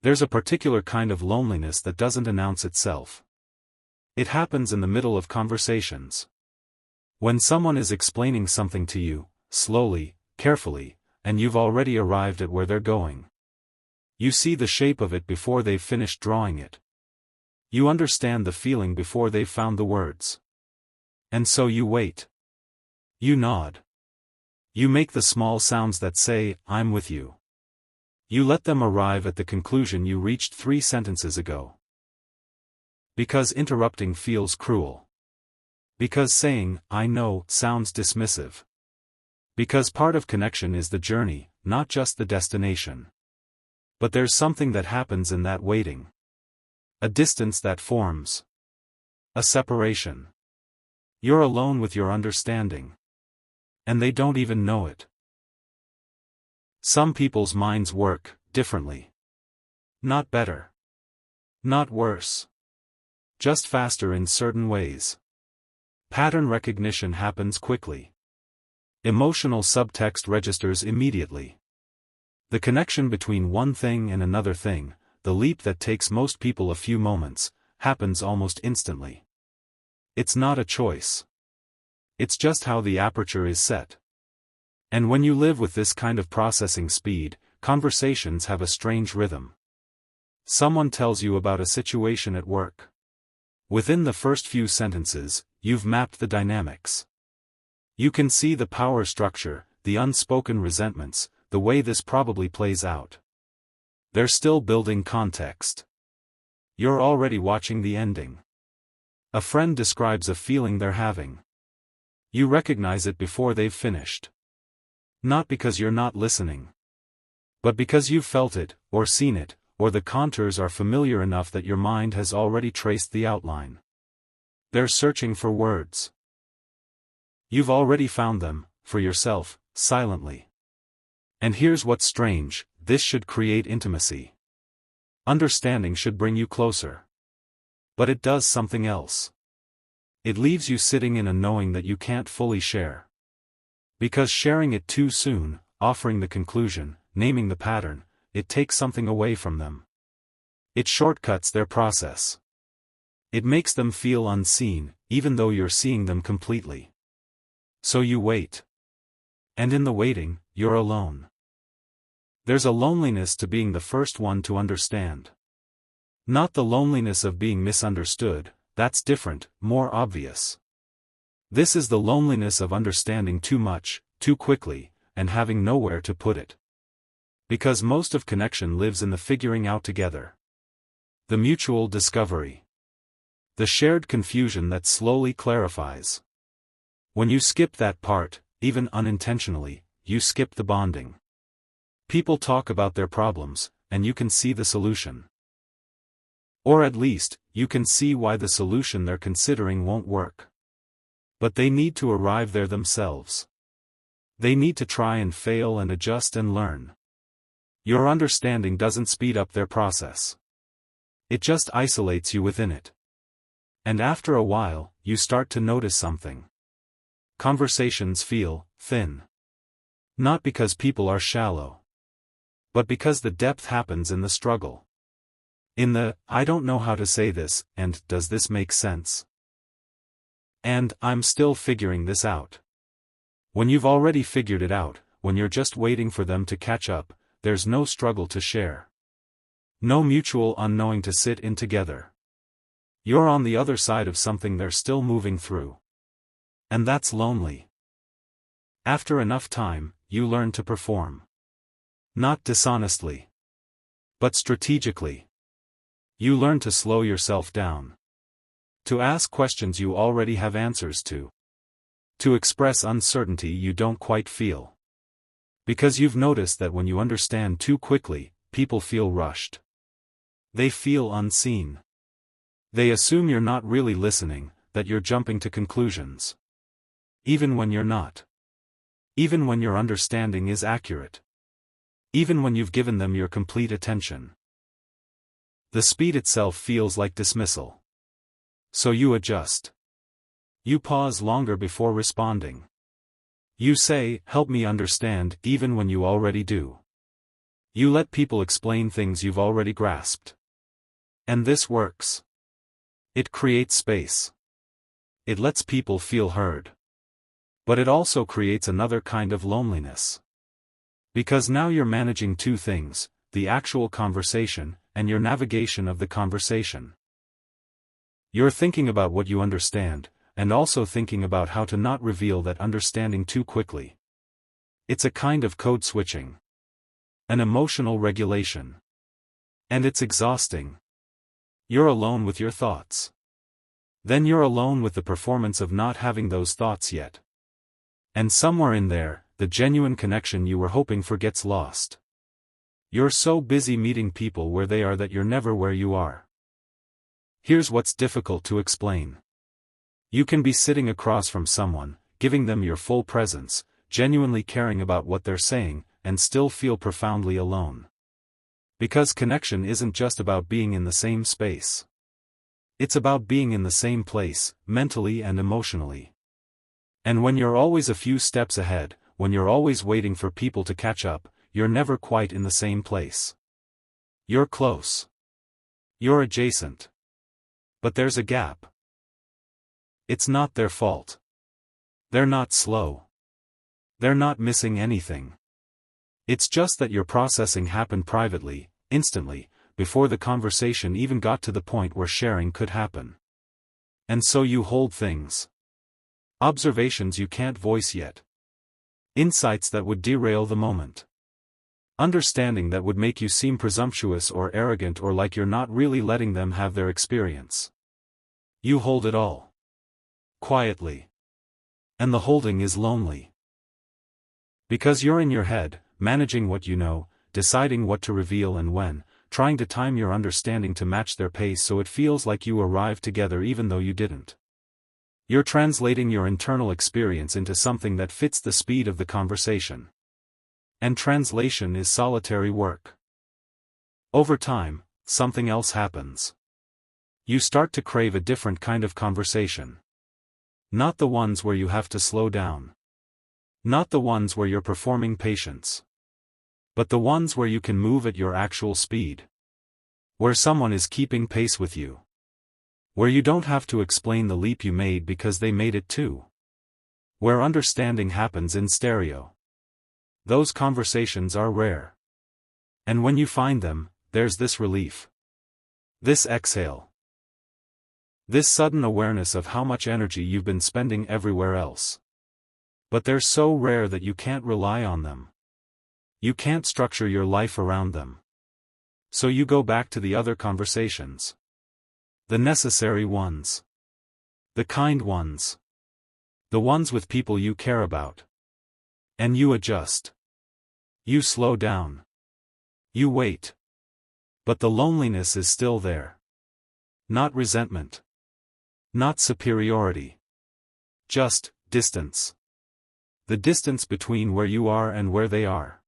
There's a particular kind of loneliness that doesn't announce itself. It happens in the middle of conversations. When someone is explaining something to you, slowly, carefully, and you've already arrived at where they're going. You see the shape of it before they've finished drawing it. You understand the feeling before they've found the words. And so you wait. You nod. You make the small sounds that say, "I'm with you." You let them arrive at the conclusion you reached 3 sentences ago. Because interrupting feels cruel. Because saying, "I know," sounds dismissive. Because part of connection is the journey, not just the destination. But there's something that happens in that waiting. A distance that forms. A separation. You're alone with your understanding. And they don't even know it. Some people's minds work differently. Not better. Not worse. Just faster in certain ways. Pattern recognition happens quickly. Emotional subtext registers immediately. The connection between one thing and another thing, the leap that takes most people a few moments, happens almost instantly. It's not a choice. It's just how the aperture is set. And when you live with this kind of processing speed, conversations have a strange rhythm. Someone tells you about a situation at work. Within the first few sentences, you've mapped the dynamics. You can see the power structure, the unspoken resentments, the way this probably plays out. They're still building context. You're already watching the ending. A friend describes a feeling they're having. You recognize it before they've finished. Not because you're not listening. But because you've felt it, or seen it, or the contours are familiar enough that your mind has already traced the outline. They're searching for words. You've already found them, for yourself, silently. And here's what's strange, this should create intimacy. Understanding should bring you closer. But it does something else. It leaves you sitting in a knowing that you can't fully share. Because sharing it too soon, offering the conclusion, naming the pattern, it takes something away from them. It shortcuts their process. It makes them feel unseen, even though you're seeing them completely. So you wait. And in the waiting, you're alone. There's a loneliness to being the first one to understand. Not the loneliness of being misunderstood, that's different, more obvious. This is the loneliness of understanding too much, too quickly, and having nowhere to put it. Because most of connection lives in the figuring out together. The mutual discovery. The shared confusion that slowly clarifies. When you skip that part, even unintentionally, you skip the bonding. People talk about their problems, and you can see the solution. Or at least, you can see why the solution they're considering won't work. But they need to arrive there themselves. They need to try and fail and adjust and learn. Your understanding doesn't speed up their process. It just isolates you within it. And after a while, you start to notice something. Conversations feel thin. Not because people are shallow. But because the depth happens in the struggle. In the, "I don't know how to say this," and "does this make sense?" And "I'm still figuring this out." When you've already figured it out, when you're just waiting for them to catch up, there's no struggle to share. No mutual unknowing to sit in together. You're on the other side of something they're still moving through. And that's lonely. After enough time, you learn to perform. Not dishonestly. But strategically. You learn to slow yourself down. To ask questions you already have answers to. To express uncertainty you don't quite feel. Because you've noticed that when you understand too quickly, people feel rushed. They feel unseen. They assume you're not really listening, that you're jumping to conclusions. Even when you're not. Even when your understanding is accurate. Even when you've given them your complete attention. The speed itself feels like dismissal. So you adjust. You pause longer before responding. You say, "Help me understand," even when you already do. You let people explain things you've already grasped. And this works. It creates space. It lets people feel heard. But it also creates another kind of loneliness. Because now you're managing two things, the actual conversation, and your navigation of the conversation. You're thinking about what you understand, and also thinking about how to not reveal that understanding too quickly. It's a kind of code switching. An emotional regulation. And it's exhausting. You're alone with your thoughts. Then you're alone with the performance of not having those thoughts yet. And somewhere in there, the genuine connection you were hoping for gets lost. You're so busy meeting people where they are that you're never where you are. Here's what's difficult to explain. You can be sitting across from someone, giving them your full presence, genuinely caring about what they're saying, and still feel profoundly alone. Because connection isn't just about being in the same space. It's about being in the same place, mentally and emotionally. And when you're always a few steps ahead, when you're always waiting for people to catch up, you're never quite in the same place. You're close. You're adjacent. But there's a gap. It's not their fault. They're not slow. They're not missing anything. It's just that your processing happened privately, instantly, before the conversation even got to the point where sharing could happen. And so you hold things. Observations you can't voice yet. Insights that would derail the moment. Understanding that would make you seem presumptuous or arrogant or like you're not really letting them have their experience. You hold it all. Quietly. And the holding is lonely. Because you're in your head, managing what you know, deciding what to reveal and when, trying to time your understanding to match their pace so it feels like you arrived together even though you didn't. You're translating your internal experience into something that fits the speed of the conversation. And translation is solitary work. Over time, something else happens. You start to crave a different kind of conversation. Not the ones where you have to slow down. Not the ones where you're performing patience. But the ones where you can move at your actual speed. Where someone is keeping pace with you. Where you don't have to explain the leap you made because they made it too. Where understanding happens in stereo. Those conversations are rare. And when you find them, there's this relief. This exhale. This sudden awareness of how much energy you've been spending everywhere else. But they're so rare that you can't rely on them. You can't structure your life around them. So you go back to the other conversations. The necessary ones. The kind ones. The ones with people you care about. And you adjust. You slow down. You wait. But the loneliness is still there. Not resentment. Not superiority. Just distance. The distance between where you are and where they are.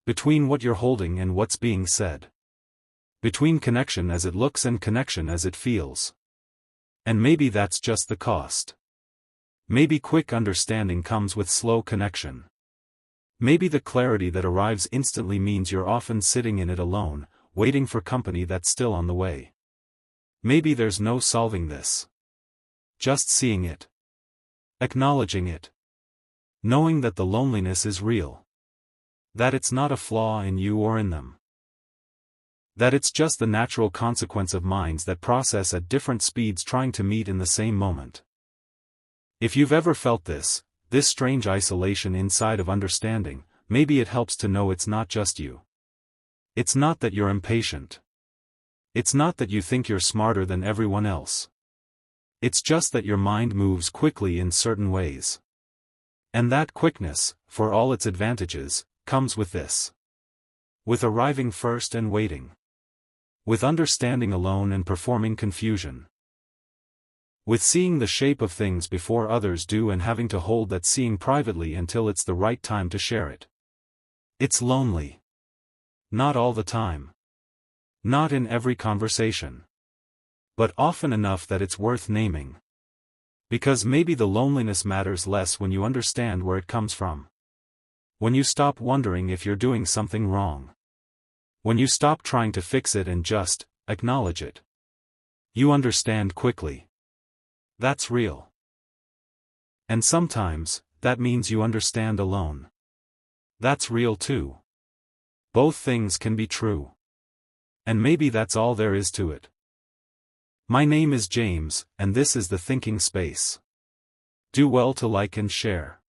Between what you're holding and what's being said. Between connection as it looks and connection as it feels. And maybe that's just the cost. Maybe quick understanding comes with slow connection. Maybe the clarity that arrives instantly means you're often sitting in it alone, waiting for company that's still on the way. Maybe there's no solving this. Just seeing it. Acknowledging it. Knowing that the loneliness is real. That it's not a flaw in you or in them. That it's just the natural consequence of minds that process at different speeds trying to meet in the same moment. If you've ever felt this strange isolation inside of understanding, maybe it helps to know it's not just you. It's not that you're impatient. It's not that you think you're smarter than everyone else. It's just that your mind moves quickly in certain ways. And that quickness, for all its advantages, comes with this. With arriving first and waiting. With understanding alone and performing confusion. With seeing the shape of things before others do and having to hold that seeing privately until it's the right time to share it. It's lonely. Not all the time. Not in every conversation. But often enough that it's worth naming. Because maybe the loneliness matters less when you understand where it comes from. When you stop wondering if you're doing something wrong. When you stop trying to fix it and just acknowledge it. You understand quickly. That's real. And sometimes, that means you understand alone. That's real too. Both things can be true. And maybe that's all there is to it. My name is James, and this is the Thinking Space. Do well to like and share.